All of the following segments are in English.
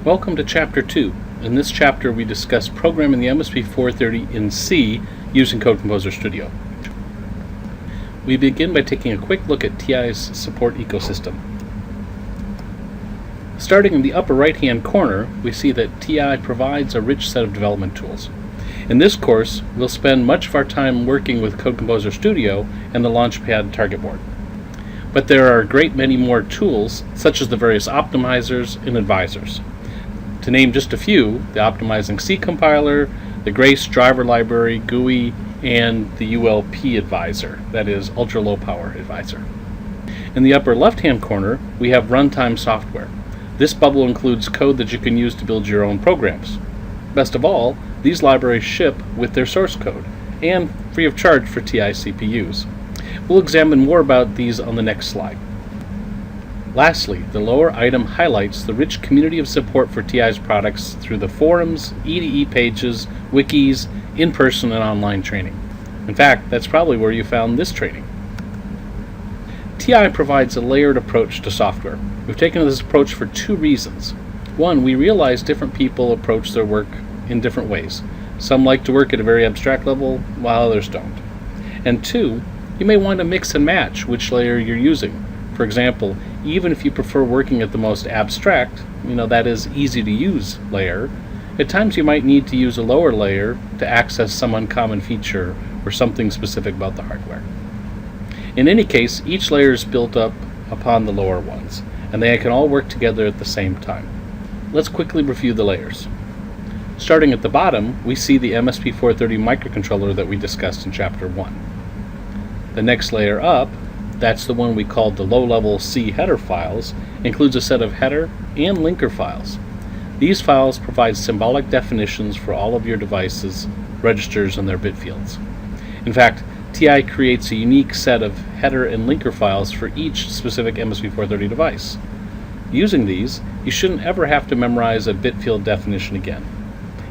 Welcome to Chapter 2. In this chapter we discuss programming the Msp430 in C using Code Composer Studio. We begin by taking a quick look at TI's support ecosystem. Starting in the upper right-hand corner, we see that TI provides a rich set of development tools. In this course, we'll spend much of our time working with Code Composer Studio and the Launchpad target board. But there are a great many more tools, such as the various optimizers and advisors. To name just a few, the Optimizing C compiler, the Grace driver library, GUI, and the ULP advisor, that is, ultra low power advisor. In the upper left-hand corner, we have runtime software. This bubble includes code that you can use to build your own programs. Best of all, these libraries ship with their source code, and free of charge for TI CPUs. We'll examine more about these on the next slide. Lastly, the lower item highlights the rich community of support for TI's products through the forums, EDE pages, wikis, in-person and online training. In fact, that's probably where you found this training. TI provides a layered approach to software. We've taken this approach for two reasons. One, we realize different people approach their work in different ways. Some like to work at a very abstract level, while others don't. And two, you may want to mix and match which layer you're using. For example, even if you prefer working at the most abstract, that is easy to use layer, at times you might need to use a lower layer to access some uncommon feature or something specific about the hardware. In any case, each layer is built up upon the lower ones, and they can all work together at the same time. Let's quickly review the layers. Starting at the bottom, we see the Msp430 microcontroller that we discussed in Chapter 1. The next layer up, that's the one we called the low-level C header files, includes a set of header and linker files. These files provide symbolic definitions for all of your devices, registers, and their bit fields. In fact, TI creates a unique set of header and linker files for each specific Msp430 device. Using these, you shouldn't ever have to memorize a bit field definition again.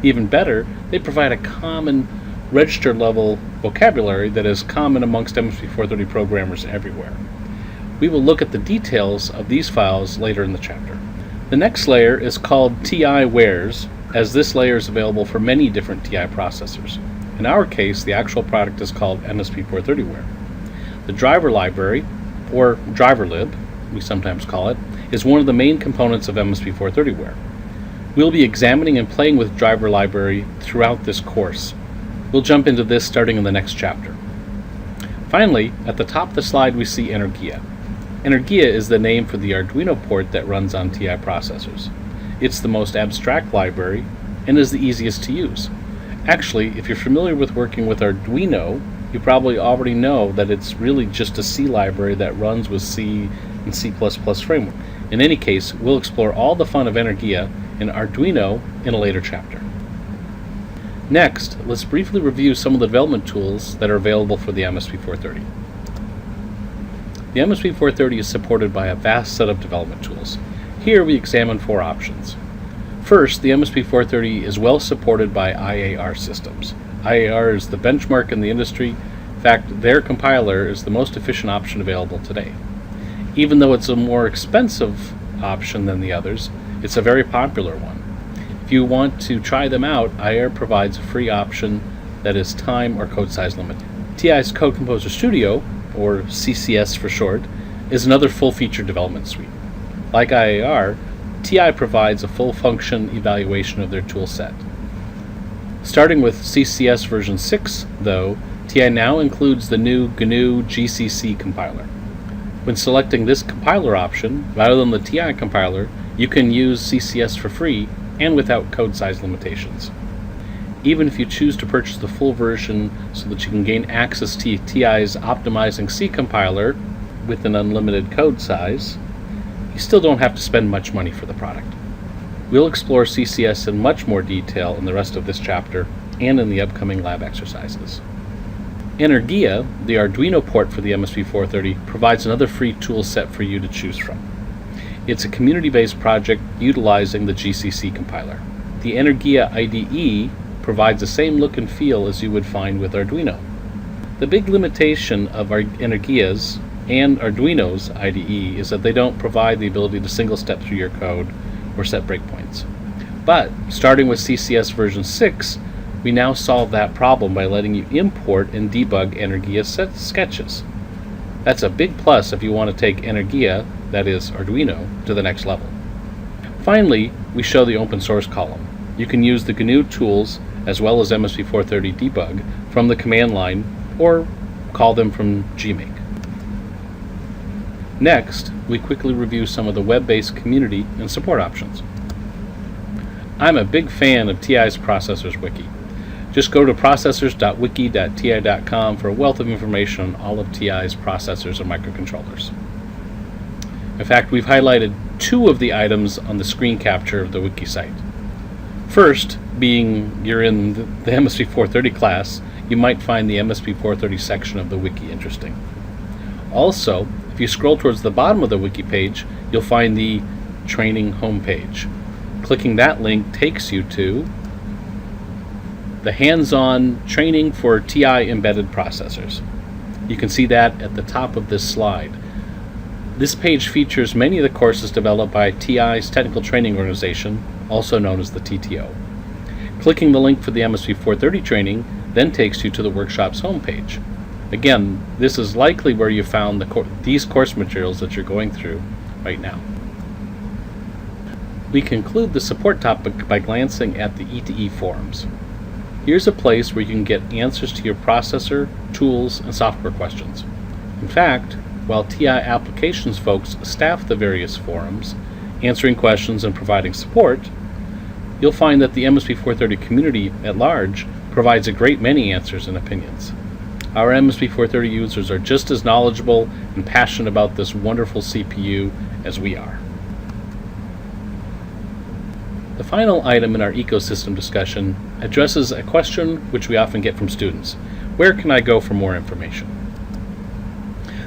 Even better, they provide a common register-level vocabulary that is common amongst Msp430 programmers everywhere. We will look at the details of these files later in the chapter. The next layer is called TI Wares, as this layer is available for many different TI processors. In our case, the actual product is called Msp430ware. The driver library, or driverlib, we sometimes call it, is one of the main components of Msp430ware. We'll be examining and playing with driver library throughout this course. We'll jump into this starting in the next chapter. Finally, at the top of the slide we see Energia. Energia is the name for the Arduino port that runs on TI processors. It's the most abstract library and is the easiest to use. Actually, if you're familiar with working with Arduino, you probably already know that it's really just a C library that runs with C and C++ framework. In any case, we'll explore all the fun of Energia in Arduino in a later chapter. Next, let's briefly review some of the development tools that are available for the Msp430. The Msp430 is supported by a vast set of development tools. Here we examine four options. First, the Msp430 is well supported by IAR systems. IAR is the benchmark in the industry. In fact, their compiler is the most efficient option available today. Even though it's a more expensive option than the others, it's a very popular one. If you want to try them out, IAR provides a free option that is time or code size limited. TI's Code Composer Studio, or CCS for short, is another full-featured development suite. Like IAR, TI provides a full-function evaluation of their tool set. Starting with CCS version 6, though, TI now includes the new GNU GCC compiler. When selecting this compiler option, rather than the TI compiler, you can use CCS for free and without code size limitations. Even if you choose to purchase the full version so that you can gain access to TI's Optimizing C compiler with an unlimited code size, you still don't have to spend much money for the product. We'll explore CCS in much more detail in the rest of this chapter and in the upcoming lab exercises. Energia, the Arduino port for the Msp430, provides another free tool set for you to choose from. It's a community-based project utilizing the GCC compiler. The Energia IDE provides the same look and feel as you would find with Arduino. The big limitation of Energia's and Arduino's IDE is that they don't provide the ability to single step through your code or set breakpoints. But starting with CCS version 6, we now solve that problem by letting you import and debug Energia sketches. That's a big plus if you want to take Energia, that is Arduino, to the next level. Finally, we show the open source column. You can use the GNU tools as well as Msp430 debug from the command line or call them from gmake. Next, we quickly review some of the web-based community and support options. I'm a big fan of TI's Processors Wiki. Just go to processors.wiki.ti.com for a wealth of information on all of TI's processors and microcontrollers. In fact, we've highlighted 2 of the items on the screen capture of the wiki site. First, being you're in the Msp430 class, you might find the Msp430 section of the wiki interesting. Also, if you scroll towards the bottom of the wiki page, you'll find the training homepage. Clicking that link takes you to the hands-on training for TI embedded processors. You can see that at the top of this slide. This page features many of the courses developed by TI's Technical Training Organization, also known as the TTO. Clicking the link for the Msp430 training then takes you to the workshop's homepage. Again, this is likely where you found these course materials that you're going through right now. We conclude the support topic by glancing at the E2E forums. Here's a place where you can get answers to your processor, tools, and software questions. In fact, while TI applications folks staff the various forums, answering questions and providing support, you'll find that the Msp430 community at large provides a great many answers and opinions. Our Msp430 users are just as knowledgeable and passionate about this wonderful CPU as we are. The final item in our ecosystem discussion addresses a question which we often get from students. Where can I go for more information?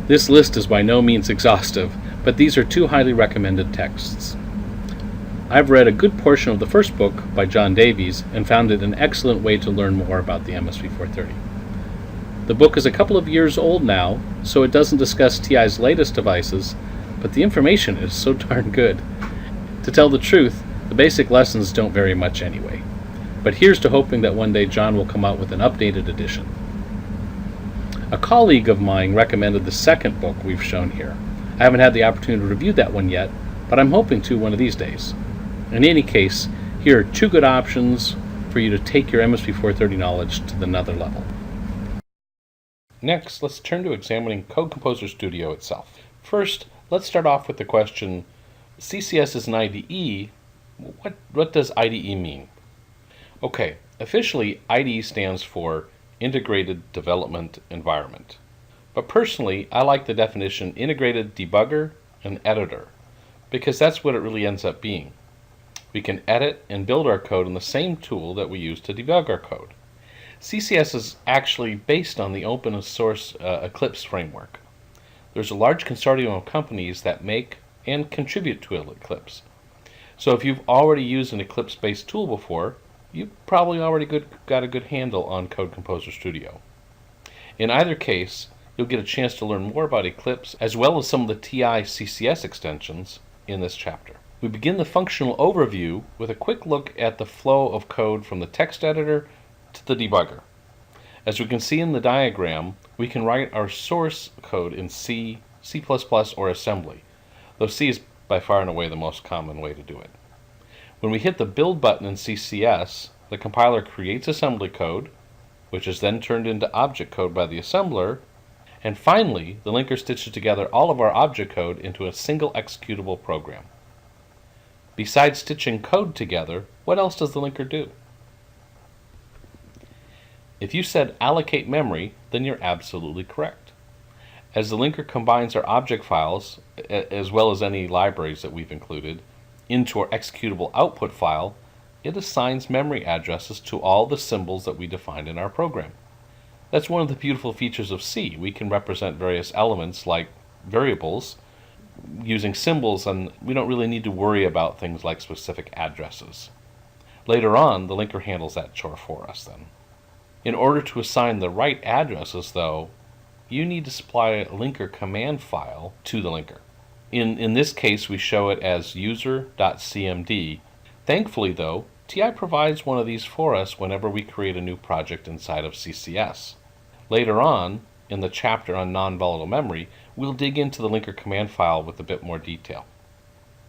This list is by no means exhaustive, but these are 2 highly recommended texts. I've read a good portion of the first book by John Davies and found it an excellent way to learn more about the Msp430. The book is a couple of years old now, so it doesn't discuss TI's latest devices, but the information is so darn good. To tell the truth, the basic lessons don't vary much anyway. But here's to hoping that one day John will come out with an updated edition. A colleague of mine recommended the second book we've shown here. I haven't had the opportunity to review that one yet, but I'm hoping to one of these days. In any case, here are 2 good options for you to take your Msp430 knowledge to another level. Next, let's turn to examining Code Composer Studio itself. First, let's start off with the question, CCS is an IDE. What does IDE mean? Okay, officially IDE stands for Integrated Development Environment. But personally, I like the definition Integrated Debugger and Editor, because that's what it really ends up being. We can edit and build our code in the same tool that we use to debug our code. CCS is actually based on the open source Eclipse framework. There's a large consortium of companies that make and contribute to Eclipse. So if you've already used an Eclipse-based tool before, you've probably already got a good handle on Code Composer Studio. In either case, you'll get a chance to learn more about Eclipse as well as some of the TI CCS extensions in this chapter. We begin the functional overview with a quick look at the flow of code from the text editor to the debugger. As we can see in the diagram, we can write our source code in C, C++, or assembly, though C is by far and away the most common way to do it. When we hit the build button in CCS, the compiler creates assembly code, which is then turned into object code by the assembler, and finally, the linker stitches together all of our object code into a single executable program. Besides stitching code together, what else does the linker do? If you said allocate memory, then you're absolutely correct. As the linker combines our object files, as well as any libraries that we've included, into our executable output file, it assigns memory addresses to all the symbols that we defined in our program. That's one of the beautiful features of C. We can represent various elements like variables using symbols, and we don't really need to worry about things like specific addresses. Later on, the linker handles that chore for us then. In order to assign the right addresses, though, you need to supply a linker command file to the linker. In this case, we show it as user.cmd. Thankfully, though, TI provides one of these for us whenever we create a new project inside of CCS. Later on, in the chapter on non-volatile memory, we'll dig into the linker command file with a bit more detail.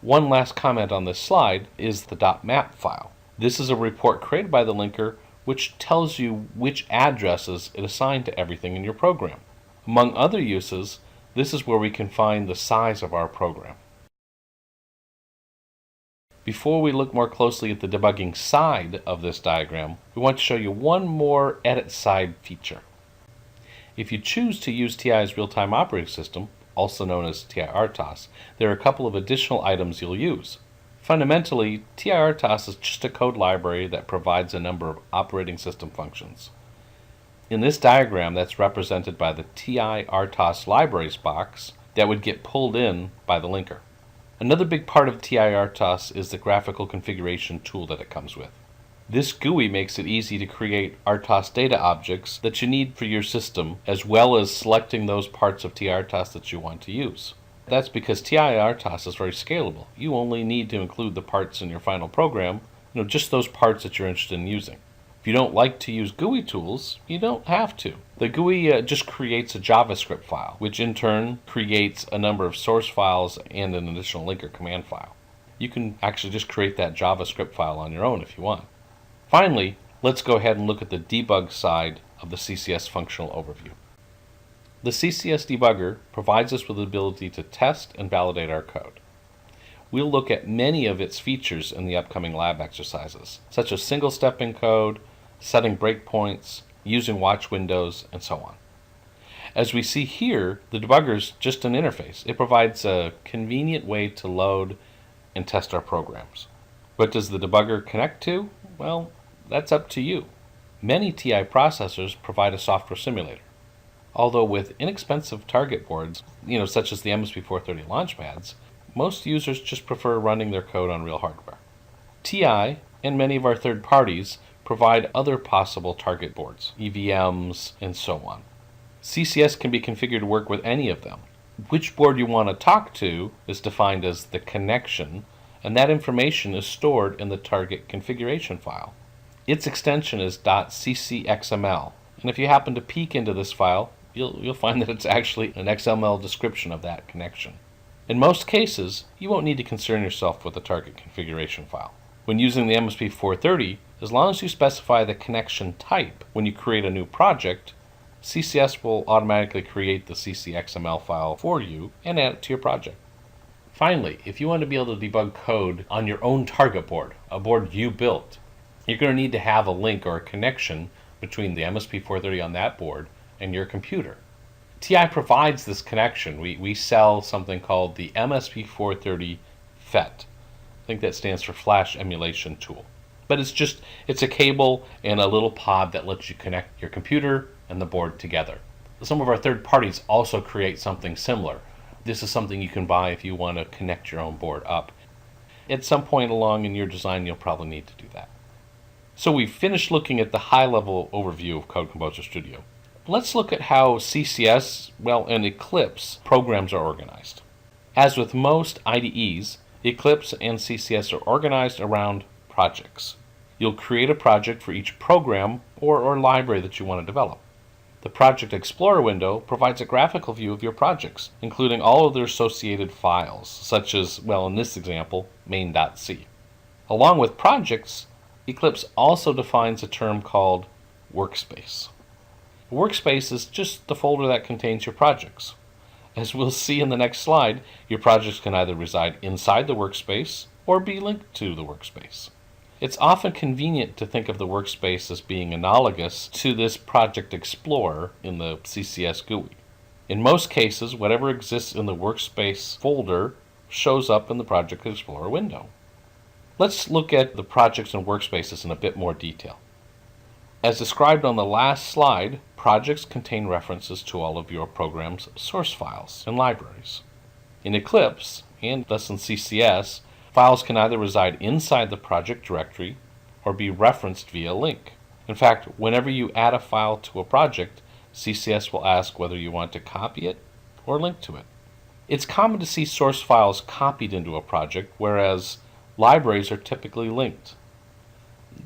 One last comment on this slide is the .map file. This is a report created by the linker which tells you which addresses it assigned to everything in your program. Among other uses, this is where we can find the size of our program. Before we look more closely at the debugging side of this diagram, we want to show you one more edit side feature. If you choose to use TI's real-time operating system, also known as TI RTOS, there are a couple of additional items you'll use. Fundamentally, TI RTOS is just a code library that provides a number of operating system functions. In this diagram, that's represented by the TI RTOS libraries box that would get pulled in by the linker. Another big part of TI RTOS is the graphical configuration tool that it comes with. This GUI makes it easy to create RTOS data objects that you need for your system, as well as selecting those parts of TI RTOS that you want to use. That's because TI RTOS is very scalable. You only need to include the parts in your final program, just those parts that you're interested in using. If you don't like to use GUI tools, you don't have to. The GUI just creates a JavaScript file, which in turn creates a number of source files and an additional linker command file. You can actually just create that JavaScript file on your own if you want. Finally, let's go ahead and look at the debug side of the CCS functional overview. The CCS debugger provides us with the ability to test and validate our code. We'll look at many of its features in the upcoming lab exercises, such as single-stepping code, setting breakpoints, using watch windows, and so on. As we see here, the debugger is just an interface. It provides a convenient way to load and test our programs. What does the debugger connect to? Well, that's up to you. Many TI processors provide a software simulator. Although with inexpensive target boards, such as the Msp430 launchpads, most users just prefer running their code on real hardware. TI and many of our third parties provide other possible target boards, EVMs, and so on. CCS can be configured to work with any of them. Which board you want to talk to is defined as the connection, and that information is stored in the target configuration file. Its extension is .ccxml, and if you happen to peek into this file, you'll find that it's actually an XML description of that connection. In most cases, you won't need to concern yourself with the target configuration file. When using the Msp430, as long as you specify the connection type when you create a new project, CCS will automatically create the ccxml file for you and add it to your project. Finally, if you want to be able to debug code on your own target board, a board you built, you're going to need to have a link or a connection between the Msp430 on that board and your computer. TI provides this connection. We sell something called the Msp430 FET. I think that stands for Flash Emulation Tool. But it's a cable and a little pod that lets you connect your computer and the board together. Some of our third parties also create something similar. This is something you can buy if you want to connect your own board up. At some point along in your design, you'll probably need to do that. So we've finished looking at the high-level overview of Code Composer Studio. Let's look at how CCS, and Eclipse programs are organized. As with most IDEs, Eclipse and CCS are organized around projects. You'll create a project for each program or library that you want to develop. The Project Explorer window provides a graphical view of your projects, including all of their associated files, such as, in this example, main.c. Along with projects, Eclipse also defines a term called workspace. A workspace is just the folder that contains your projects. As we'll see in the next slide, your projects can either reside inside the workspace or be linked to the workspace. It's often convenient to think of the workspace as being analogous to this Project Explorer in the CCS GUI. In most cases, whatever exists in the workspace folder shows up in the Project Explorer window. Let's look at the projects and workspaces in a bit more detail. As described on the last slide, projects contain references to all of your program's source files and libraries. In Eclipse, and thus in CCS, files can either reside inside the project directory or be referenced via a link. In fact, whenever you add a file to a project, CCS will ask whether you want to copy it or link to it. It's common to see source files copied into a project, whereas libraries are typically linked.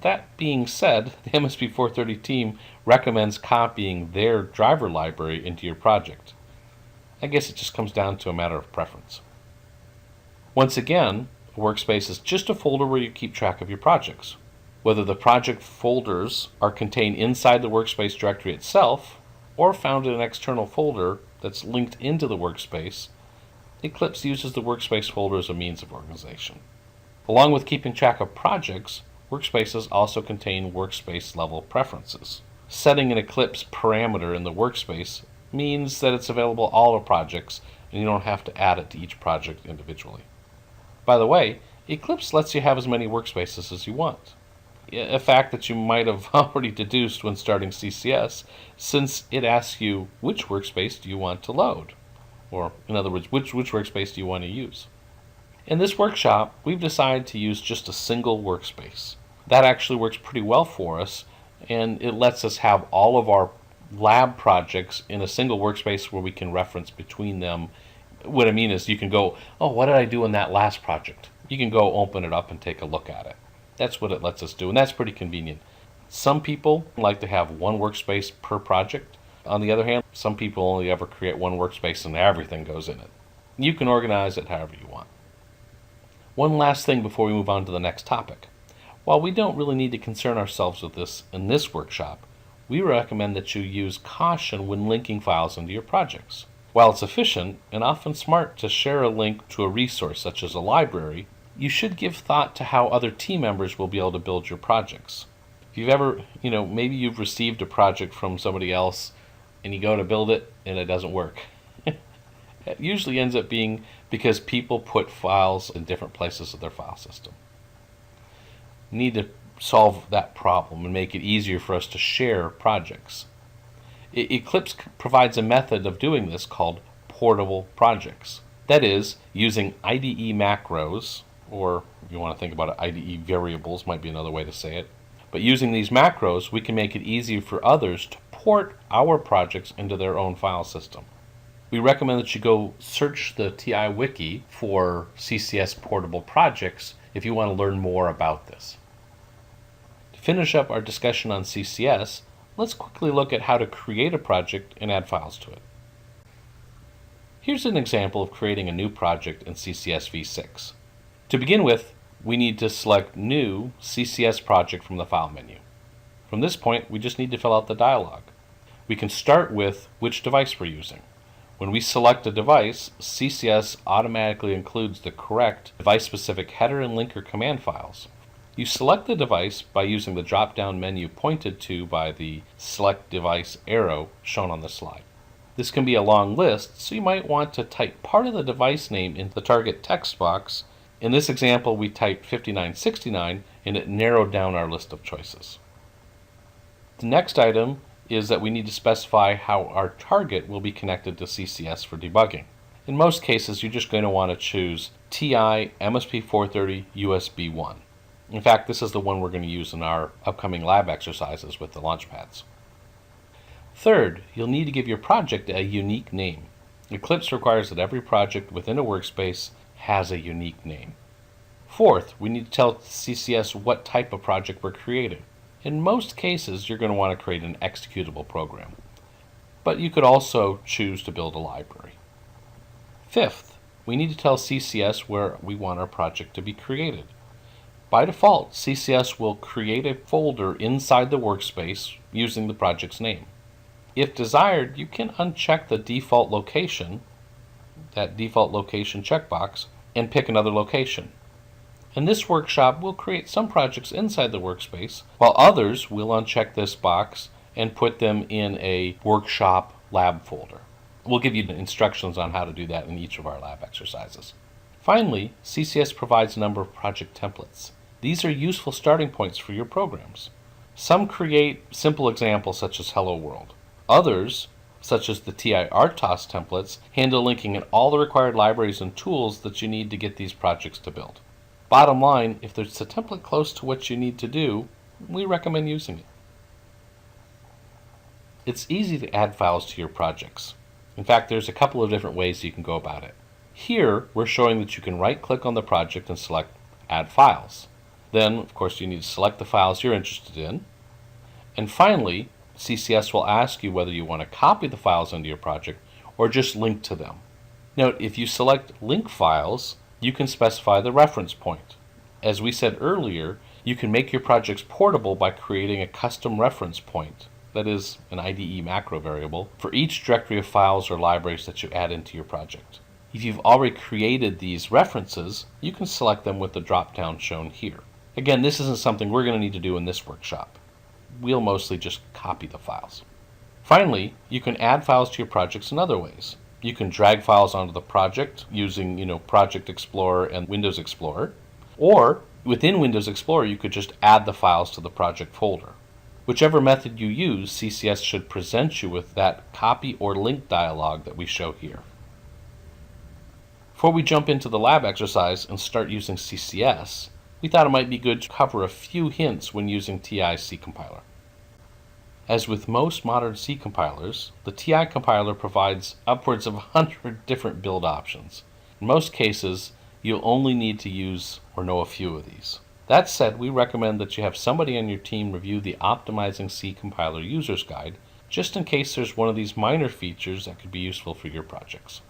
That being said, the Msp430 team recommends copying their driver library into your project. I guess it just comes down to a matter of preference. Once again, a workspace is just a folder where you keep track of your projects. Whether the project folders are contained inside the workspace directory itself or found in an external folder that's linked into the workspace, Eclipse uses the workspace folder as a means of organization. Along with keeping track of projects, workspaces also contain workspace level preferences. Setting an Eclipse parameter in the workspace means that it's available to all the projects and you don't have to add it to each project individually. By the way, Eclipse lets you have as many workspaces as you want. A fact that you might have already deduced when starting CCS, since it asks you which workspace do you want to load, or in other words, which workspace do you want to use. In this workshop, we've decided to use just a single workspace. That actually works pretty well for us, and it lets us have all of our lab projects in a single workspace where we can reference between them. What I mean is you can go, oh, what did I do in that last project? You can go open it up and take a look at it. That's what it lets us do, and that's pretty convenient. Some people like to have one workspace per project. On the other hand, some people only ever create one workspace and everything goes in it. You can organize it however you want. One last thing before we move on to the next topic. While we don't really need to concern ourselves with this in this workshop, we recommend that you use caution when linking files into your projects. While it's efficient and often smart to share a link to a resource such as a library, you should give thought to how other team members will be able to build your projects. If you've ever, maybe you've received a project from somebody else and you go to build it and it doesn't work. It usually ends up being because people put files in different places of their file system. You need to solve that problem and make it easier for us to share projects. Eclipse provides a method of doing this called portable projects. That is, using IDE macros, or if you want to think about it, IDE variables might be another way to say it. But using these macros, we can make it easier for others to port our projects into their own file system. We recommend that you go search the TI Wiki for CCS portable projects if you want to learn more about this. To finish up our discussion on CCS, let's quickly look at how to create a project and add files to it. Here's an example of creating a new project in CCS v6. To begin with, we need to select New CCS Project from the File menu. From this point, we just need to fill out the dialog. We can start with which device we're using. When we select a device, CCS automatically includes the correct device-specific header and linker command files. You select the device by using the drop-down menu pointed to by the Select Device arrow shown on the slide. This can be a long list, so you might want to type part of the device name into the target text box. In this example, we typed 5969 and it narrowed down our list of choices. The next item is that we need to specify how our target will be connected to CCS for debugging. In most cases, you're just going to want to choose TI Msp430 USB 1. In fact, this is the one we're going to use in our upcoming lab exercises with the launch pads. Third, you'll need to give your project a unique name. Eclipse requires that every project within a workspace has a unique name. Fourth, we need to tell CCS what type of project we're creating. In most cases, you're going to want to create an executable program, but you could also choose to build a library. Fifth, we need to tell CCS where we want our project to be created. By default, CCS will create a folder inside the workspace using the project's name. If desired, you can uncheck the default location, that default location checkbox, and pick another location. In this workshop, we'll create some projects inside the workspace, while others will uncheck this box and put them in a workshop lab folder. We'll give you instructions on how to do that in each of our lab exercises. Finally, CCS provides a number of project templates. These are useful starting points for your programs. Some create simple examples such as Hello World. Others, such as the TI RTOS templates, handle linking in all the required libraries and tools that you need to get these projects to build. Bottom line, if there's a template close to what you need to do, we recommend using it. It's easy to add files to your projects. In fact, there's a couple of different ways you can go about it. Here, we're showing that you can right-click on the project and select Add Files. Then, of course, you need to select the files you're interested in. And finally, CCS will ask you whether you want to copy the files into your project or just link to them. Note, if you select Link Files, you can specify the reference point. As we said earlier, you can make your projects portable by creating a custom reference point, that is, an IDE macro variable, for each directory of files or libraries that you add into your project. If you've already created these references, you can select them with the drop-down shown here. Again, this isn't something we're going to need to do in this workshop. We'll mostly just copy the files. Finally, you can add files to your projects in other ways. You can drag files onto the project using, Project Explorer and Windows Explorer, or within Windows Explorer, you could just add the files to the project folder. Whichever method you use, CCS should present you with that copy or link dialog that we show here. Before we jump into the lab exercise and start using CCS, we thought it might be good to cover a few hints when using TI's C compiler. As with most modern C compilers, the TI compiler provides upwards of 100 different build options. In most cases, you'll only need to use or know a few of these. That said, we recommend that you have somebody on your team review the Optimizing C Compiler User's Guide, just in case there's one of these minor features that could be useful for your projects.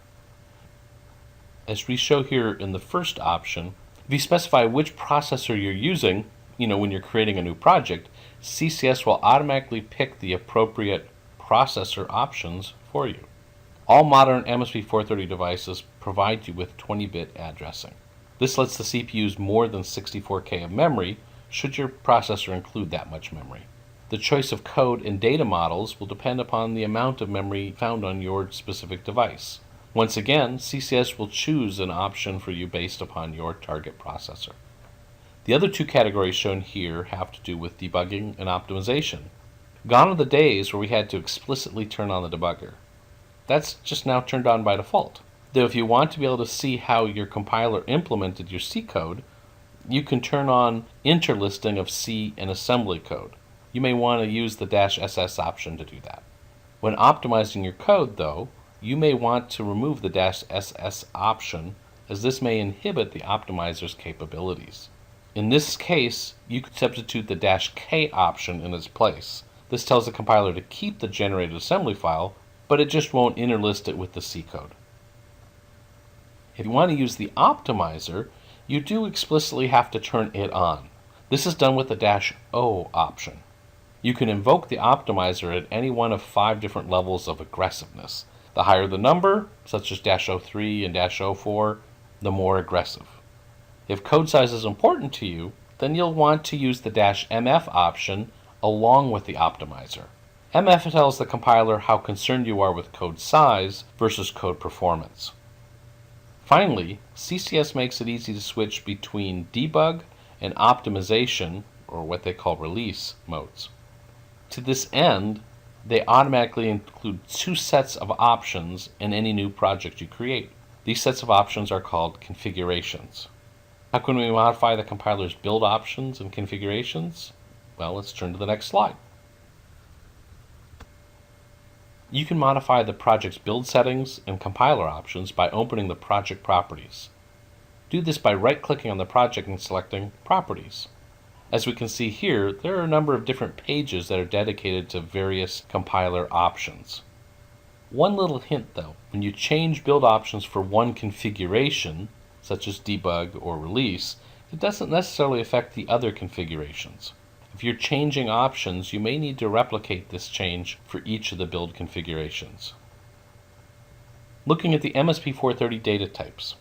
As we show here in the first option, if you specify which processor you're using, when you're creating a new project, CCS will automatically pick the appropriate processor options for you. All modern Msp430 devices provide you with 20-bit addressing. This lets the CPU use more than 64K of memory, should your processor include that much memory. The choice of code and data models will depend upon the amount of memory found on your specific device. Once again, CCS will choose an option for you based upon your target processor. The other two categories shown here have to do with debugging and optimization. Gone are the days where we had to explicitly turn on the debugger. That's just now turned on by default. Though if you want to be able to see how your compiler implemented your C code, you can turn on interlisting of C and assembly code. You may want to use the -SS option to do that. When optimizing your code, though, you may want to remove the -SS option, as this may inhibit the optimizer's capabilities. In this case, you could substitute the -K option in its place. This tells the compiler to keep the generated assembly file, but it just won't interlist it with the C code. If you want to use the optimizer, you do explicitly have to turn it on. This is done with the -O option. You can invoke the optimizer at any one of 5 different levels of aggressiveness. The higher the number, such as -03 and -04, the more aggressive. If code size is important to you, then you'll want to use the -MF option along with the optimizer. MF tells the compiler how concerned you are with code size versus code performance. Finally, CCS makes it easy to switch between debug and optimization, or what they call release, modes. To this end, they automatically include 2 sets of options in any new project you create. These sets of options are called configurations. How can we modify the compiler's build options and configurations? Well, let's turn to the next slide. You can modify the project's build settings and compiler options by opening the project properties. Do this by right-clicking on the project and selecting Properties. As we can see here, there are a number of different pages that are dedicated to various compiler options. One little hint though, when you change build options for one configuration, such as debug or release, it doesn't necessarily affect the other configurations. If you're changing options, you may need to replicate this change for each of the build configurations. Looking at the Msp430 data types.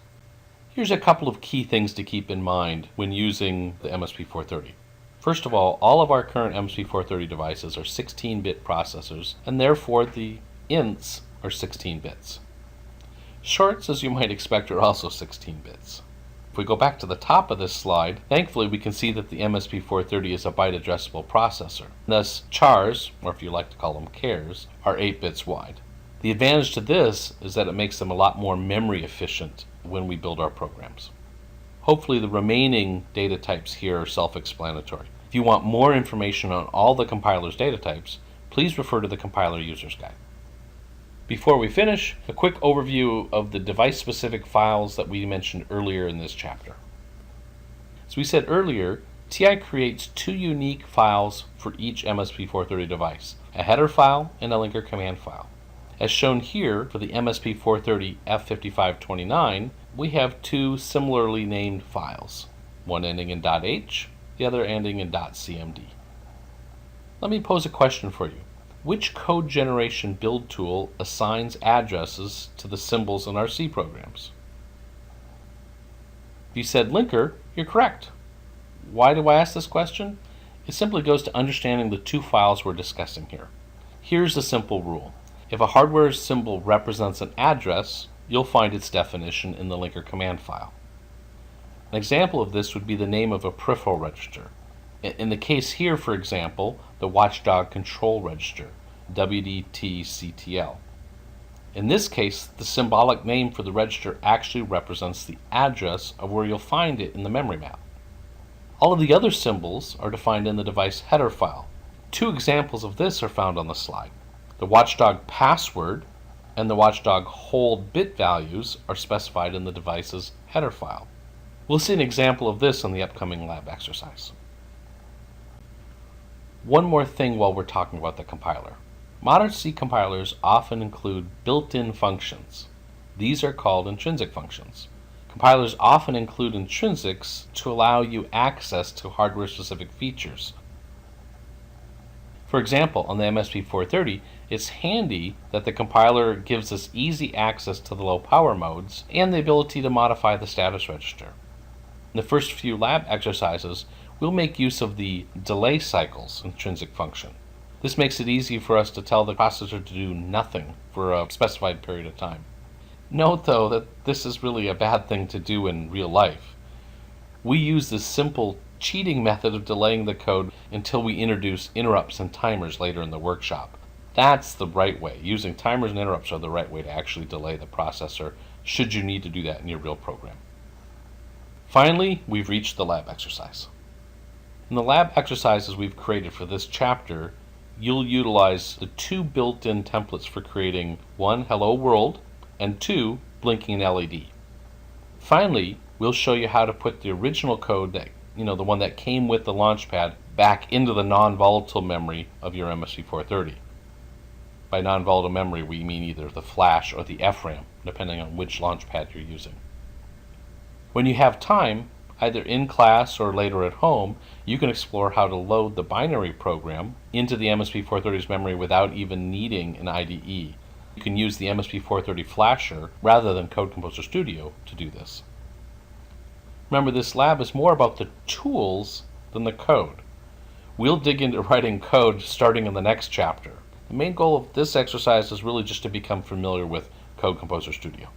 Here's a couple of key things to keep in mind when using the Msp430. First of all of our current Msp430 devices are 16-bit processors, and therefore the ints are 16 bits. Shorts, as you might expect, are also 16 bits. If we go back to the top of this slide, thankfully we can see that the Msp430 is a byte addressable processor. Thus, chars, or if you like to call them chars, are 8 bits wide. The advantage to this is that it makes them a lot more memory efficient when we build our programs. Hopefully the remaining data types here are self-explanatory. If you want more information on all the compiler's data types, please refer to the Compiler User's Guide. Before we finish, a quick overview of the device-specific files that we mentioned earlier in this chapter. As we said earlier, TI creates two unique files for each Msp430 device, a header file and a linker command file. As shown here for the Msp430 F5529, we have two similarly named files, one ending in .h, the other ending in .cmd. Let me pose a question for you. Which code generation build tool assigns addresses to the symbols in our C programs? If you said linker, you're correct. Why do I ask this question? It simply goes to understanding the two files we're discussing here. Here's the simple rule. If a hardware symbol represents an address, you'll find its definition in the linker command file. An example of this would be the name of a peripheral register. In the case here, for example, the watchdog control register, WDT-CTL. In this case, the symbolic name for the register actually represents the address of where you'll find it in the memory map. All of the other symbols are defined in the device header file. Two examples of this are found on the slide. The watchdog password and the watchdog hold bit values are specified in the device's header file. We'll see an example of this in the upcoming lab exercise. One more thing while we're talking about the compiler. Modern C compilers often include built-in functions. These are called intrinsic functions. Compilers often include intrinsics to allow you access to hardware-specific features. For example, on the Msp430, it's handy that the compiler gives us easy access to the low power modes and the ability to modify the status register. In the first few lab exercises, we'll make use of the delay cycles intrinsic function. This makes it easy for us to tell the processor to do nothing for a specified period of time. Note though that this is really a bad thing to do in real life. We use this simple cheating method of delaying the code until we introduce interrupts and timers later in the workshop. That's the right way. Using timers and interrupts are the right way to actually delay the processor should you need to do that in your real program. Finally, we've reached the lab exercise. In the lab exercises we've created for this chapter, you'll utilize the two built-in templates for creating one, hello world, and two, blinking an LED. Finally, we'll show you how to put the original code that, the one that came with the Launchpad, back into the non-volatile memory of your Msp430. By non-volatile memory, we mean either the flash or the FRAM, depending on which Launchpad you're using. When you have time, either in class or later at home, you can explore how to load the binary program into the Msp430's memory without even needing an IDE. You can use the Msp430 flasher rather than Code Composer Studio to do this. Remember, this lab is more about the tools than the code. We'll dig into writing code starting in the next chapter. The main goal of this exercise is really just to become familiar with Code Composer Studio.